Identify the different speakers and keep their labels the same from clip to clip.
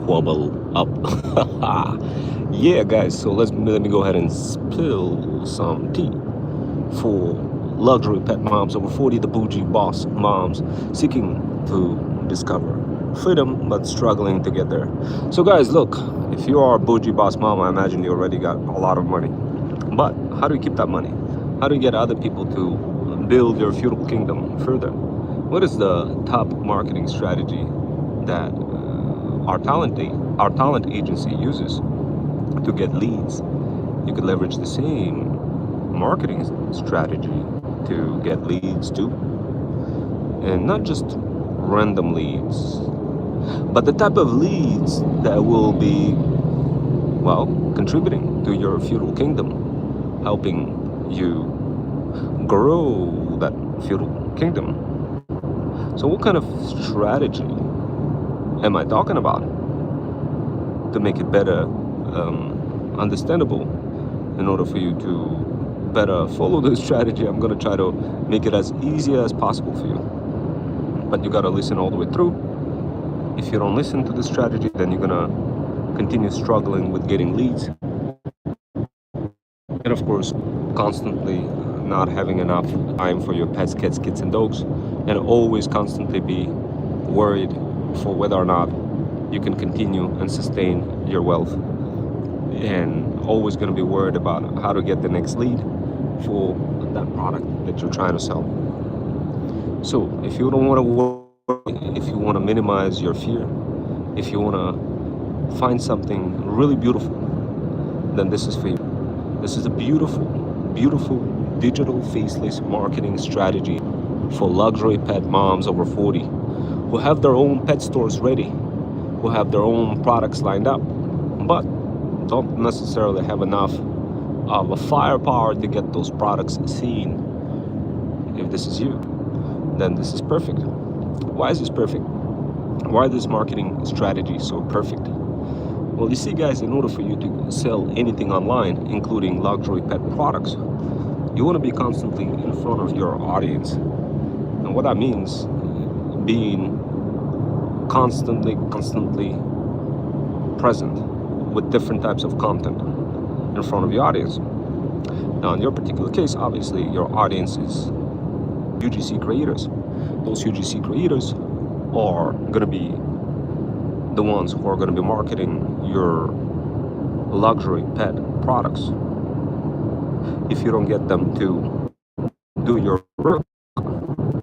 Speaker 1: wobble up. Yeah, guys, so let me go ahead and spill some tea for luxury pet moms over 40, the bougie boss moms seeking to discover freedom but struggling to get there. So, guys, look, if you are a bougie boss mom, I imagine you already got a lot of money. But how do you keep that money? How do you get other people to build your feudal kingdom further? What is the top marketing strategy that our talent agency uses to get leads? You could leverage the same marketing strategy to get leads too, and not just random leads, but the type of leads that will be, well, contributing to your feudal kingdom, helping you grow that feudal kingdom. So what kind of strategy am I talking about to make it better understandable? In order for you to better follow this strategy, I'm going to try to make it as easy as possible for you, but you got to listen all the way through. If you don't listen to the strategy, then you're going to continue struggling with getting leads, and of course constantly not having enough time for your pets, cats, kids, and dogs, and always constantly be worried for whether or not you can continue and sustain your wealth, and always going to be worried about how to get the next lead for that product that you're trying to sell. So if you don't want to worry, if you want to minimize your fear, if you want to find something really beautiful, then this is for you. This is a beautiful, beautiful digital faceless marketing strategy for luxury pet moms over 40 who have their own pet stores ready, who have their own products lined up, but don't necessarily have enough of a firepower to get those products seen. If this is you, then this is perfect. Why is this perfect? Why is this marketing strategy so perfect? Well, you see, guys, in order for you to sell anything online, including luxury pet products, you want to be constantly in front of your audience. And what that means, being constantly present with different types of content in front of your audience. Now, in your particular case, obviously, your audience is UGC creators. Those UGC creators are going to be the ones who are going to be marketing your luxury pet products. If you don't get them to do your work,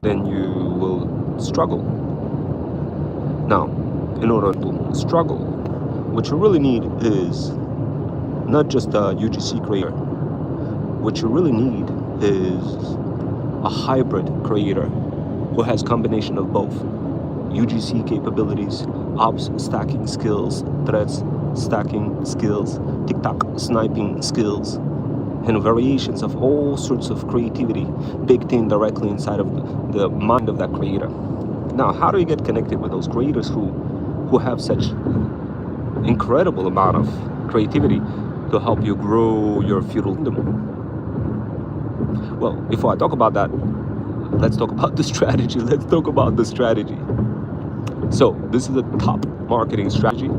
Speaker 1: then you will struggle. Now, in order to struggle, what you really need is not just a UGC creator. What you really need is a hybrid creator who has combination of both UGC capabilities, ops stacking skills, threads stacking skills, TikTok sniping skills, and variations of all sorts of creativity baked in directly inside of the mind of that creator. Now, how do you get connected with those creators who have such incredible amount of creativity to help you grow your feudal kingdom? Well, before I talk about that, let's talk about the strategy. Let's talk about the strategy. So this is the top marketing strategy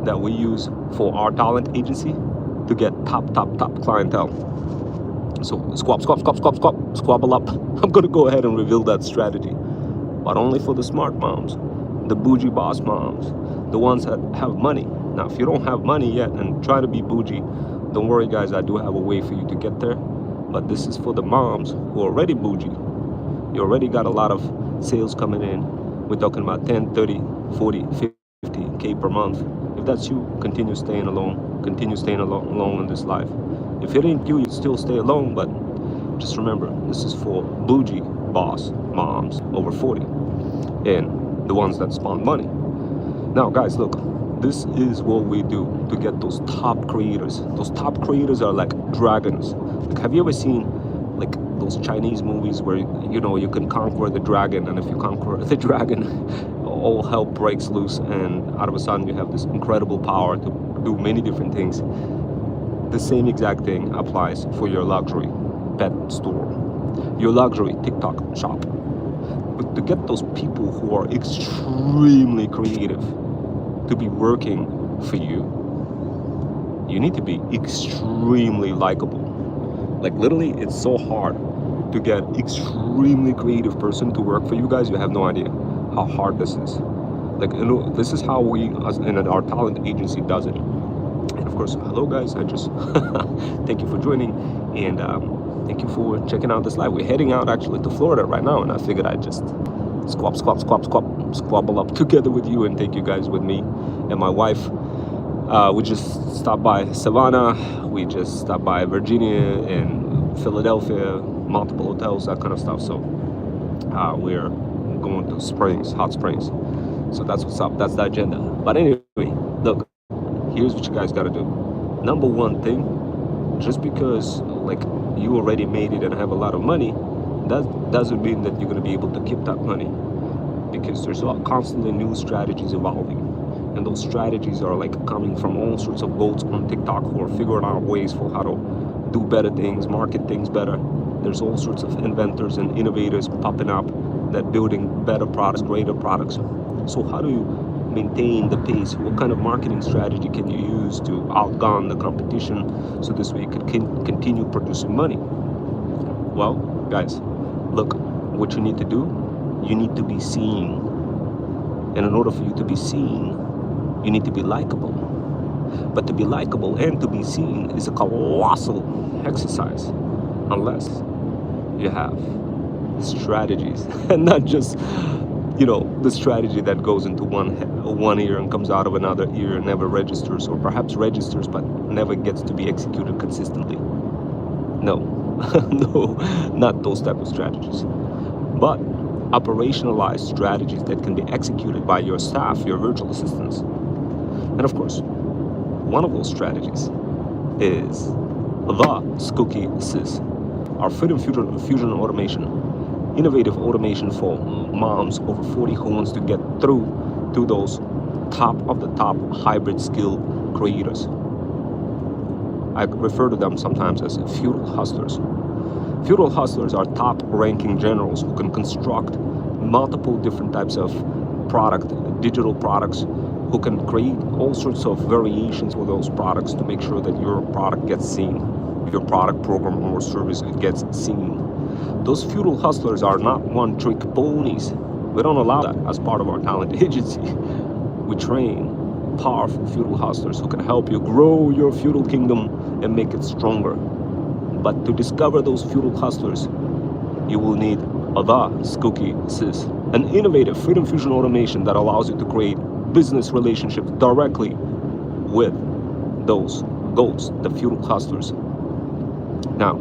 Speaker 1: that we use for our talent agency to get top clientele. So squabble up. I'm gonna go ahead and reveal that strategy, but only for the smart moms, the bougie boss moms, the ones that have money. Now, if you don't have money yet and try to be bougie, don't worry, guys, I do have a way for you to get there. But this is for the moms who are already bougie. You already got a lot of sales coming in. We're talking about 10, 30, 40, 50K per month. If that's you, continue staying alone. Continue staying alone in this life. If it ain't you, you still stay alone, but just remember, this is for bougie boss moms over 40 and the ones that spawn money. Now, guys, look, this is what we do to get those top creators. Those top creators are like dragons. Like, have you ever seen like those Chinese movies where, you know, you can conquer the dragon, and if you conquer the dragon, all hell breaks loose, and out of a sudden you have this incredible power to do many different things. The same exact thing applies for your luxury pet store, your luxury TikTok shop. But to get those people who are extremely creative to be working for you, you need to be extremely likable. Like literally, it's so hard to get extremely creative person to work for you guys. You have no idea how hard this is. Like, you know, this is how we, as in our talent agency, does it. And of course, hello guys. I just thank you for joining, and thank you for checking out this live. We're heading out actually to Florida right now, and I figured I'd just squabble up together with you and take you guys with me and my wife. We just stopped by Savannah, we just stopped by Virginia and Philadelphia, multiple hotels, that kind of stuff. So we're going to Springs, Hot Springs. So that's what's up, that's the agenda. But anyway, look, here's what you guys got to do. Number one thing, just because like you already made it and have a lot of money, that doesn't mean that you're going to be able to keep that money, because there's constantly new strategies evolving. And those strategies are like coming from all sorts of goats on TikTok who are figuring out ways for how to do better things, market things better. There's all sorts of inventors and innovators popping up that building better products, greater products. So how do you maintain the pace? What kind of marketing strategy can you use to outgun the competition so this way you could continue producing money? Well, guys, look, what you need to do, you need to be seen. And in order for you to be seen, you need to be likable. But to be likable and to be seen is a colossal exercise, unless you have strategies and not just, you know, the strategy that goes into one ear and comes out of another ear and never registers, or perhaps registers but never gets to be executed consistently. No, no, not those type of strategies. But operationalized strategies that can be executed by your staff, your virtual assistants. And of course, one of those strategies is the Skooky Sis, our Freedom Fusion automation, innovative automation for moms over 40 who wants to get through to those top of the top hybrid skill creators. I refer to them sometimes as feudal hustlers. Feudal hustlers are top ranking generals who can construct multiple different types of digital products, who can create all sorts of variations for those products to make sure that your product gets seen, your product, program, or service gets seen. Those feudal hustlers are not one-trick ponies. We don't allow that as part of our talent agency. We train powerful feudal hustlers who can help you grow your feudal kingdom and make it stronger. But to discover those feudal hustlers, you will need the Skooky Sis, an innovative Freedom Fusion automation that allows you to create business relationships directly with those goats, the feudal hustlers. Now,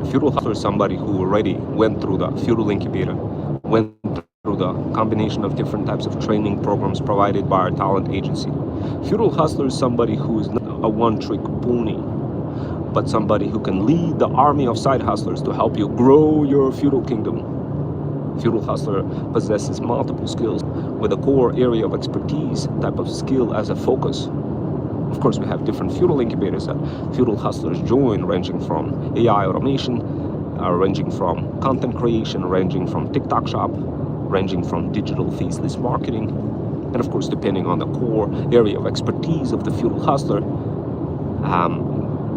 Speaker 1: feudal hustler is somebody who already went through the feudal incubator, went through the combination of different types of training programs provided by our talent agency. Feudal hustler is somebody who is not a one-trick pony, but somebody who can lead the army of side hustlers to help you grow your feudal kingdom. Feudal hustler possesses multiple skills with a core area of expertise type of skill as a focus. Of course, we have different feudal incubators that feudal hustlers join, ranging from AI automation, ranging from content creation, ranging from TikTok shop, ranging from digital faceless marketing. And of course, depending on the core area of expertise of the feudal hustler,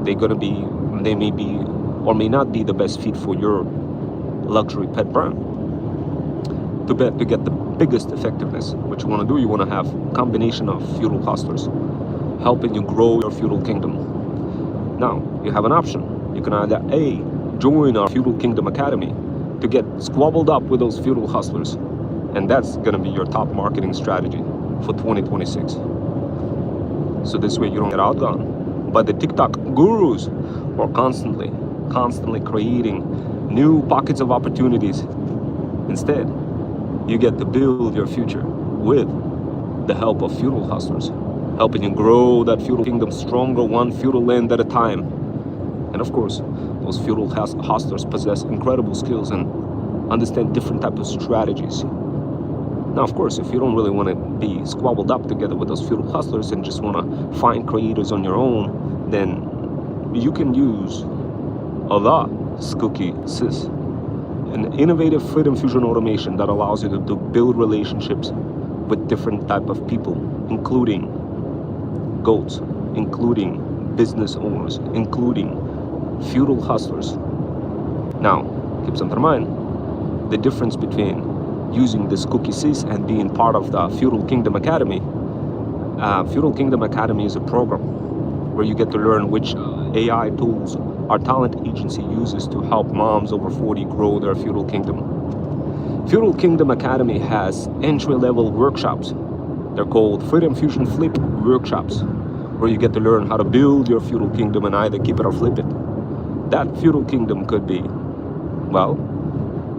Speaker 1: they may be or may not be the best fit for your luxury pet brand. To get the biggest effectiveness, what you want to do, you want to have a combination of feudal hustlers helping you grow your feudal kingdom. Now, you have an option. You can either A, join our Feudal Kingdom Academy to get squabbled up with those feudal hustlers, and that's going to be your top marketing strategy for 2026. So this way you don't get outgone by the TikTok gurus who are constantly creating new pockets of opportunities. Instead, you get to build your future with the help of feudal hustlers, helping you grow that feudal kingdom stronger, one feudal land at a time. And of course, those feudal hustlers possess incredible skills and understand different types of strategies. Now, of course, if you don't really want to be squabbled up together with those feudal hustlers and just want to find creators on your own, then you can use the Skooky Sis, an innovative Freedom Fusion automation that allows you to build relationships with different type of people including goats, including business owners, including feudal hustlers. Now, keep something in mind, the difference between using this cookie sys and being part of the Feudal Kingdom Academy. Feudal Kingdom Academy is a program where you get to learn which AI tools our talent agency uses to help moms over 40 grow their feudal kingdom. Feudal Kingdom Academy has entry-level workshops. They're called Freedom Fusion Flip workshops, where you get to learn how to build your feudal kingdom and either keep it or flip it. That feudal kingdom could be, well,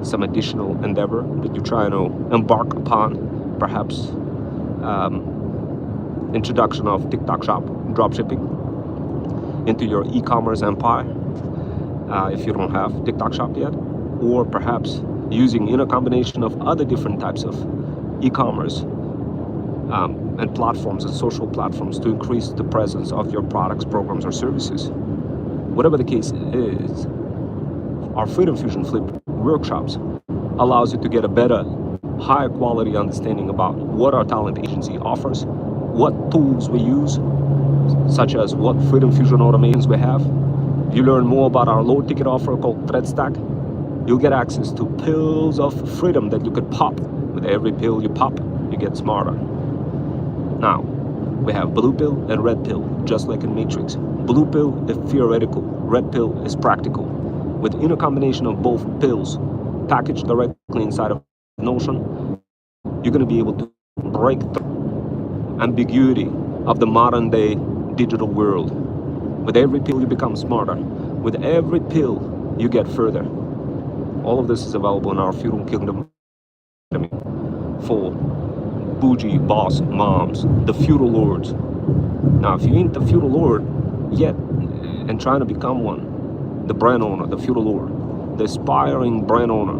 Speaker 1: some additional endeavor that you try to embark upon, perhaps introduction of TikTok shop dropshipping into your e-commerce empire, if you don't have TikTok shop yet, or perhaps using in a combination of other different types of e-commerce and platforms and social platforms to increase the presence of your products, programs, or services. Whatever the case is, our Freedom Fusion Flip workshops allows you to get a better, higher quality understanding about what our talent agency offers, what tools we use, such as what Freedom Fusion automations we have. You learn more about our low ticket offer called Thread Stack. You'll get access to pills of freedom that you could pop. With every pill you pop, you get smarter. Now, we have blue pill and red pill, just like in Matrix. Blue pill is theoretical, red pill is practical. Within a combination of both pills, packaged directly inside of Notion, you're going to be able to break the ambiguity of the modern day digital world. With every pill you become smarter. With every pill you get further. All of this is available in our Feudal Kingdom Academy for bougie boss moms, the feudal lords. Now, if you ain't the feudal lord yet and trying to become one, the brand owner, the feudal lord, the aspiring brand owner,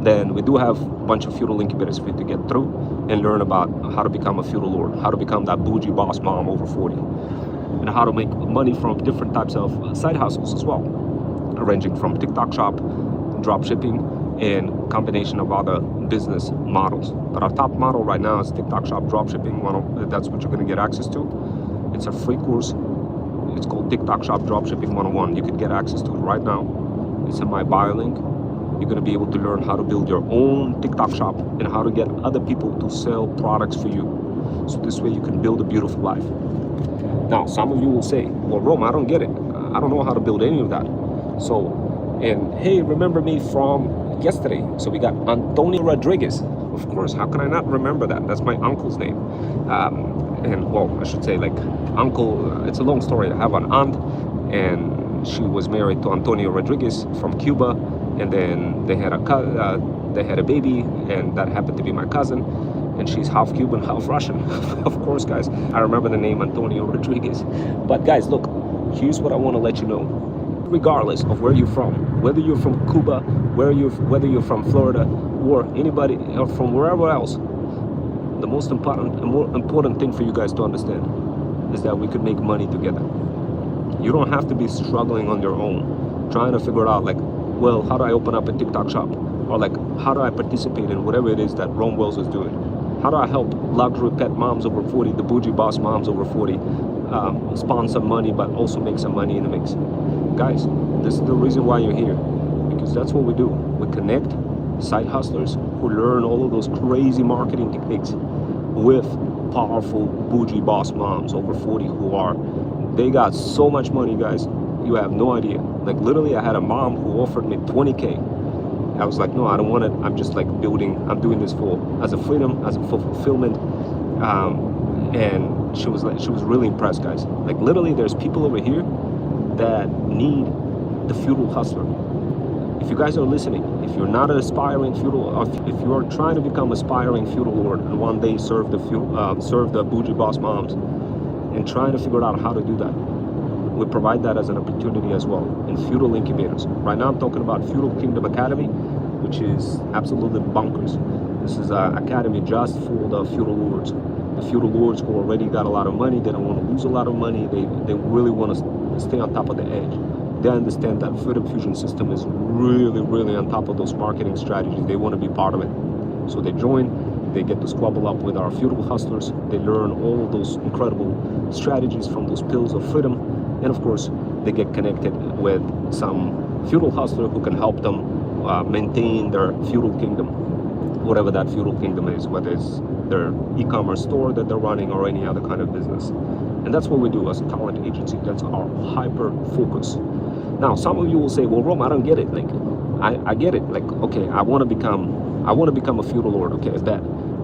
Speaker 1: then we do have a bunch of feudal incubators for you to get through and learn about how to become a feudal lord, how to become that bougie boss mom over 40, and how to make money from different types of side hustles as well, ranging from TikTok shop, drop shipping, and combination of other business models. But our top model right now is TikTok shop drop shipping. That's what you're going to get access to. It's a free course. It's called TikTok shop drop shipping 101. You could get access to it right now. It's in my bio link. You're going to be able to learn how to build your own TikTok shop and how to get other people to sell products for you. So this way you can build a beautiful life. Now, some of you will say, well, Rome, I don't get it. I don't know how to build any of that. So, and hey, remember me from yesterday. So we got Antonio Rodriguez. Of course, how can I not remember that? That's my uncle's name. And well, I should say like uncle, it's a long story. I have an aunt and she was married to Antonio Rodriguez from Cuba. And then they had a baby, and that happened to be my cousin. And she's half Cuban, half Russian. Of course, guys, I remember the name Antonio Rodriguez. But guys, look, here's what I want to let you know. Regardless of where you're from, whether you're from Cuba, whether you're from Florida, or anybody or from wherever else, the most important thing for you guys to understand is that we could make money together. You don't have to be struggling on your own, trying to figure out like, well, how do I open up a TikTok shop? Or like, how do I participate in whatever it is that Rome Wells is doing? How do I help luxury pet moms over 40, the bougie boss moms over 40, spawn some money, but also make some money in the mix? Guys, this is the reason why you're here, because that's what we do. We connect side hustlers who learn all of those crazy marketing techniques with powerful bougie boss moms over 40 they got so much money, guys. You have no idea. Like literally, I had a mom who offered me 20K. I was like, no, I don't want it. I'm just like building. I'm doing this as a freedom, as a fulfillment. And she was really impressed, guys. Like literally, there's people over here that need the feudal hustler. If you guys are listening, if you're not an aspiring feudal, or if you are trying to become aspiring feudal lord and one day serve the bougie boss moms, and trying to figure out how to do that, we provide that as an opportunity as well in feudal incubators. Right now I'm talking about Feudal Kingdom Academy, which is absolutely bonkers. This is an academy just for the feudal lords. The feudal lords who already got a lot of money, they don't want to lose a lot of money, they really want to stay on top of the edge. They understand that Freedom Fusion system is really, really on top of those marketing strategies. They want to be part of it. So they join, They get to squabble up with our feudal hustlers. They learn all those incredible strategies from those pills of freedom. And of course, they get connected with some feudal hustler who can help them maintain their feudal kingdom, whatever that feudal kingdom is, whether it's their e-commerce store that they're running or any other kind of business. And that's what we do as a talent agency. That's our hyper focus. Now, some of you will say, well, Rome, I don't get it. Like, I get it. Like, okay, I want to become a feudal lord. Okay, I bet.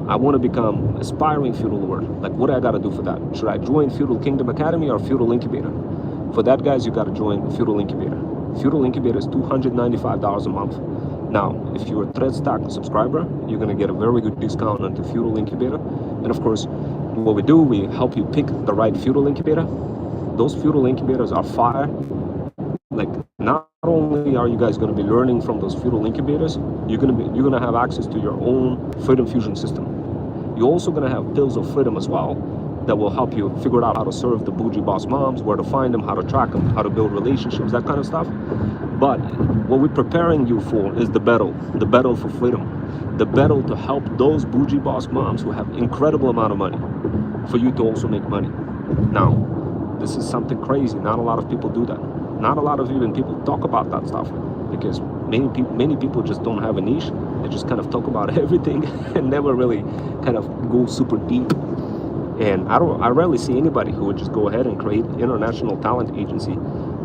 Speaker 1: I want to become aspiring feudal lord. Like, what do I got to do for that? Should I join Feudal Kingdom Academy or Feudal Incubator? For that, guys, you got to join Feudal Incubator. Feudal Incubator is $295 a month. Now, if you're a Thread Stack subscriber, you're going to get a very good discount on the Feudal Incubator. And of course, what we do, we help you pick the right Feudal Incubator. Those Feudal Incubators are fire. Like, not only are you guys going to be learning from those Feudal Incubators, you're going to have access to your own Freedom Fusion system. You're also going to have pills of freedom as well that will help you figure out how to serve the bougie boss moms, where to find them, how to track them, how to build relationships, that kind of stuff. But what we're preparing you for is the battle for freedom, the battle to help those bougie boss moms who have incredible amount of money, for you to also make money. Now, this is something crazy. Not a lot of people do that. Not a lot of even people talk about that stuff, because many people just don't have a niche. They just kind of talk about everything and never really kind of go super deep. And I rarely see anybody who would just go ahead and create international talent agency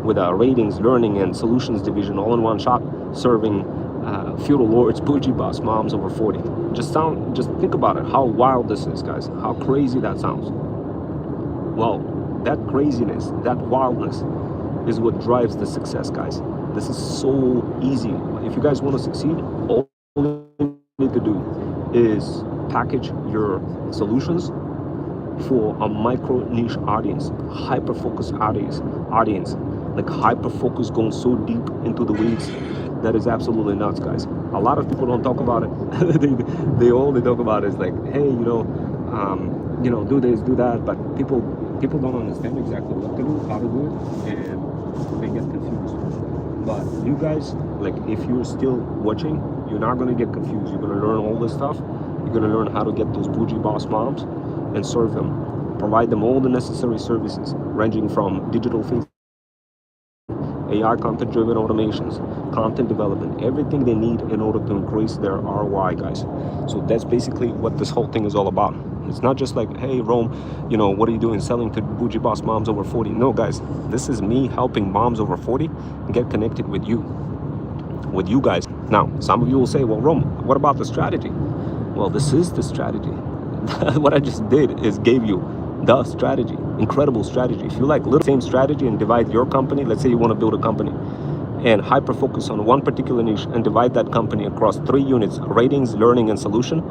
Speaker 1: with a ratings, learning, and solutions division all in one shot, serving feudal lords, bougie boss moms over 40. Just think about it, how wild this is, guys. How crazy that sounds. Well, that craziness, that wildness is what drives the success, guys. This is so easy. If you guys want to succeed, all you need to do is package your solutions for a micro niche audience, hyper focused audience, like hyper focus, going so deep into the weeds that is absolutely nuts, guys. A lot of people don't talk about it. they only talk about it is like, hey, do this, do that, but people don't understand exactly what to do, how to do it, and they get confused. But you guys, like, if you're still watching, you're not going to get confused. You're going to learn all this stuff. You're going to learn how to get those bougie boss moms and serve them, provide them all the necessary services, ranging from digital things, AI content-driven automations, content development, everything they need in order to increase their ROI, guys. So that's basically what this whole thing is all about. It's not just like, hey, Rome, what are you doing selling to bougie boss moms over 40? No, guys, this is me helping moms over 40 get connected with you guys. Now, some of you will say, well, Rome, what about the strategy? Well, this is the strategy. What I just did is gave you the strategy, incredible strategy. If you like little same strategy and divide your company, let's say you want to build a company and hyper focus on one particular niche and divide that company across 3 units, ratings, learning, and solution,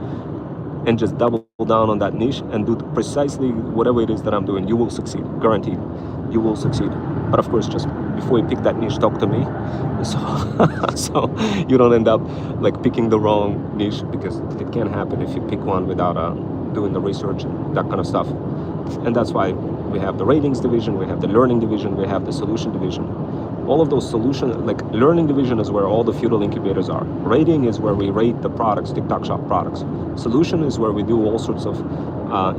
Speaker 1: and just double down on that niche and do precisely whatever it is that I'm doing, you will succeed, guaranteed. You will succeed. But of course, just before you pick that niche, talk to me, so you don't end up like picking the wrong niche, because it can happen if you pick one without doing the research and that kind of stuff. And that's why we have the ratings division, we have the learning division, we have the solution division. All of those learning division is where all the feudal incubators are. Rating is where we rate the products, TikTok Shop products. Solution is where we do all sorts of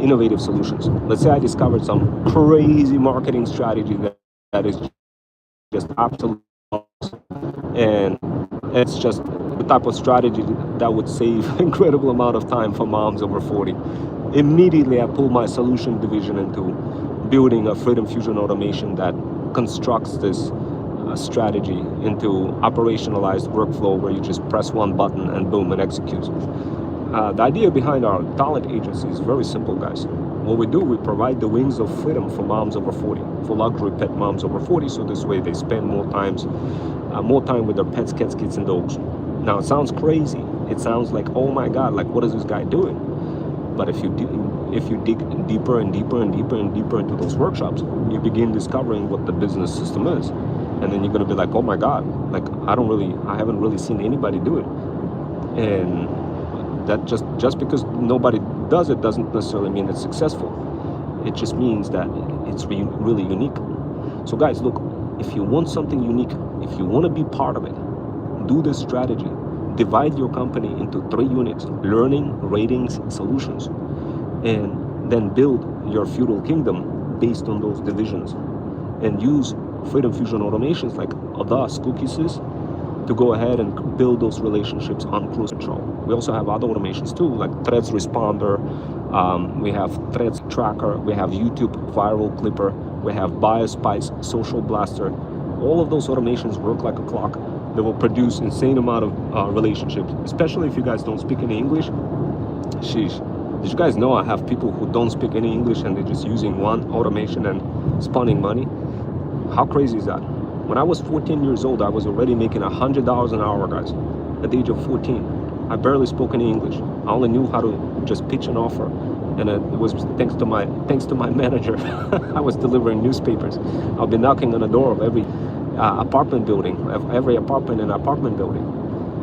Speaker 1: innovative solutions. Let's say I discovered some crazy marketing strategy that is just absolute awesome. And it's just the type of strategy that would save incredible amount of time for moms over 40. Immediately, I pull my solution division into building a Freedom Fusion automation that constructs this strategy into operationalized workflow where you just press one button and boom, it executes. The idea behind our talent agency is very simple, guys. What we do, we provide the wings of freedom for moms over 40, for luxury pet moms over 40, so this way they spend more time with their pets, cats, kids, and dogs. Now, it sounds crazy. It sounds like, oh my God, like, what is this guy doing? But if you dig deeper and deeper and deeper and deeper into those workshops, you begin discovering what the business system is. And then you're going to be like, oh my God, like, I haven't really seen anybody do it. And that just because nobody does it doesn't necessarily mean it's successful. It just means that it's really unique. So guys, look, if you want something unique, if you want to be part of it, do this strategy, divide your company into 3 units: learning, ratings, solutions, and then build your feudal kingdom based on those divisions, and use Freedom Fusion automations like the cookies to go ahead and build those relationships on cruise control. We also have other automations too, like Threads Responder, we have Threads Tracker, we have YouTube Viral Clipper, we have BioSpice, Social Blaster. All of those automations work like a clock. They will produce insane amount of relationships, especially if you guys don't speak any English. Sheesh. Did you guys know I have people who don't speak any English and they're just using one automation and spawning money? How crazy is that? When I was 14 years old, I was already making $100 an hour, guys, at the age of 14. I barely spoke any English. I only knew how to just pitch an offer, and it was thanks to my manager. I was delivering newspapers. I'll be knocking on the door of every apartment building, every apartment in an apartment building,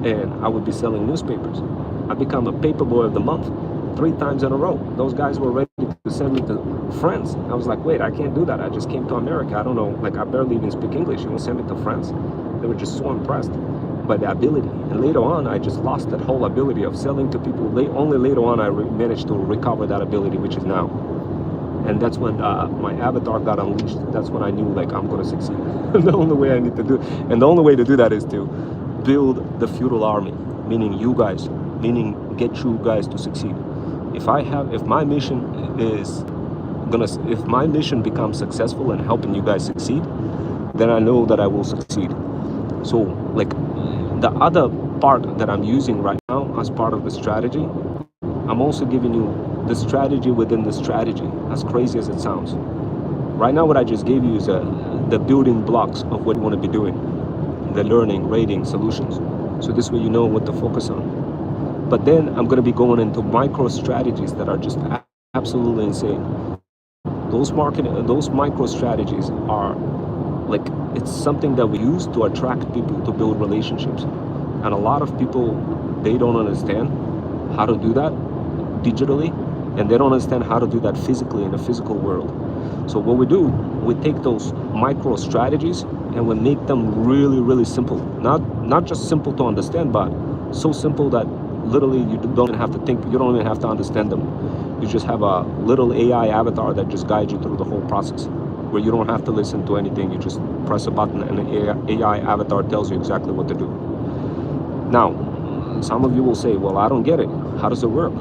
Speaker 1: and I would be selling newspapers. I become a paper boy of the month 3 times in a row. Those guys were ready to send me to France. I was like, wait, I can't do that. I just came to America. I don't know, like I barely even speak English. You want to send me to France? They were just so impressed by the ability. And later on, I just lost that whole ability of selling to people. Only later on, I managed to recover that ability, which is now. And that's when my avatar got unleashed. That's when I knew, like, I'm going to succeed. The only way I need to do, and the only way to do that is to build the feudal army, meaning you guys, meaning get you guys to succeed. If my mission becomes successful in helping you guys succeed, then I know that I will succeed. So, like, the other part that I'm using right now as part of the strategy, I'm also giving you the strategy within the strategy, as crazy as it sounds. Right now, what I just gave you is the building blocks of what you want to be doing, the learning, rating, solutions. So this way you know what to focus on. But then I'm going to be going into micro strategies that are just absolutely insane. Those micro strategies are like, it's something that we use to attract people, to build relationships. And a lot of people, they don't understand how to do that digitally, and they don't understand how to do that physically in the physical world. So what we do, we take those micro strategies and we make them really, really simple. Not just simple to understand, but so simple that literally you don't even have to think, you don't even have to understand them. You just have a little AI avatar that just guides you through the whole process, where you don't have to listen to anything. You just press a button and the AI avatar tells you exactly what to do. Now, some of you will say, well, I don't get it. How does it work?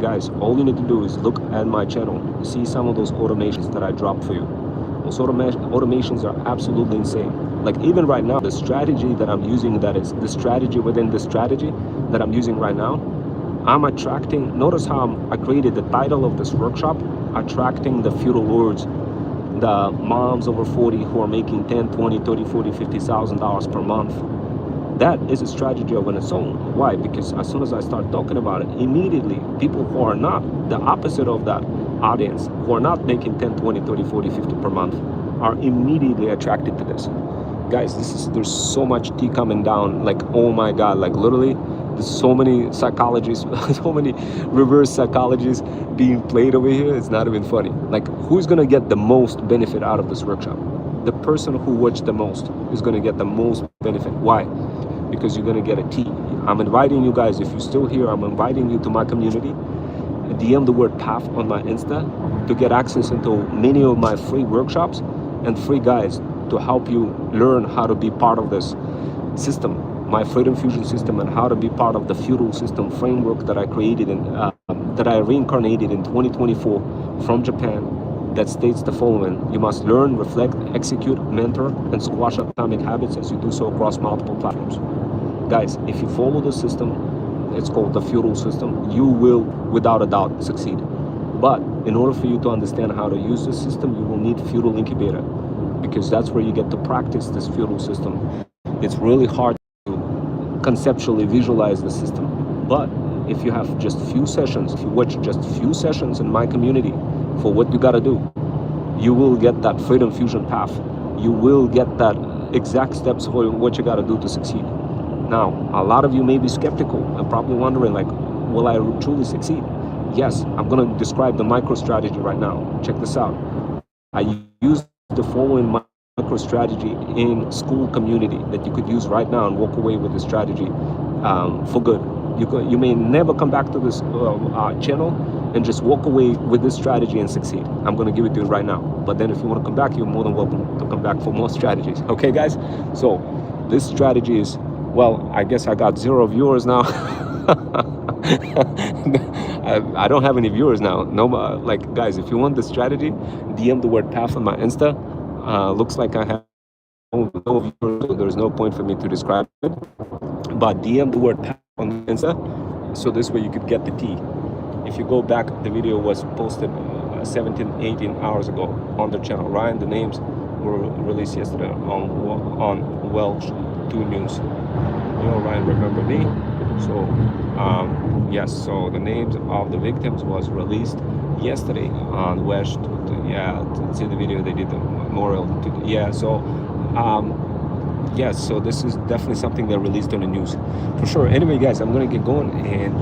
Speaker 1: Guys, all you need to do is look at my channel, see some of those automations that I dropped for you. Those automations are absolutely insane. Like, even right now, the strategy that I'm using, that is the strategy within the strategy that I'm using right now, I'm attracting, notice how I created the title of this workshop, attracting the feudal lords, the moms over 40 who are making 10, 20, 30, 40, $50,000 per month. That is a strategy of its own. Why? Because as soon as I start talking about it, immediately people who are not the opposite of that audience, who are not making 10, 20, 30, 40, 50 per month, are immediately attracted to this. Guys, there's so much tea coming down, like, oh my God, like literally, there's so many psychologies, so many reverse psychologies being played over here, it's not even funny. Like, who's gonna get the most benefit out of this workshop? The person who watched the most is gonna get the most benefit. Why? Because you're gonna get a tea. I'm inviting you guys, if you're still here, I'm inviting you to my community. DM the word PAF on my Insta to get access into many of my free workshops and free guides to help you learn how to be part of this system, my Freedom Fusion system, and how to be part of the feudal system framework that I created that I reincarnated in 2024 from Japan, that states the following: you must learn, reflect, execute, mentor, and squash atomic habits as you do so across multiple platforms. Guys, if you follow the system, it's called the feudal system, you will without a doubt succeed. But in order for you to understand how to use this system, you will need feudal incubator, because that's where you get to practice this feudal system. It's really hard to conceptually visualize the system, but if you have just few sessions, if you watch just few sessions in my community for what you got to do, you will get that Freedom Fusion path. You will get that exact steps for what you got to do to succeed. Now, a lot of you may be skeptical and probably wondering, like, will I truly succeed? Yes, I'm going to describe the micro strategy right now. Check this out. I use the following micro strategy in school community that you could use right now and walk away with the strategy for good. You may never come back to this channel and just walk away with this strategy and succeed. I'm going to give it to you right now. But then if you want to come back, you're more than welcome to come back for more strategies. Okay, guys? So this strategy is, well, I guess I got 0 viewers now. I don't have any viewers now. No, like, guys, if you want this strategy, DM the word path on my Insta. Looks like I have no viewers, so there's no point for me to describe it. But DM the word path on Insta, so this way you could get the tea. If you go back, the video was posted 17, 18 hours ago on the channel. Ryan, the names were released yesterday on Welsh 2 News. You know, Ryan, remember me? So, yes, so the names of the victims was released yesterday on Welsh. See the video, they did the memorial. Yes, so this is definitely something that released on the news. For sure. Anyway, guys, I'm going to get going and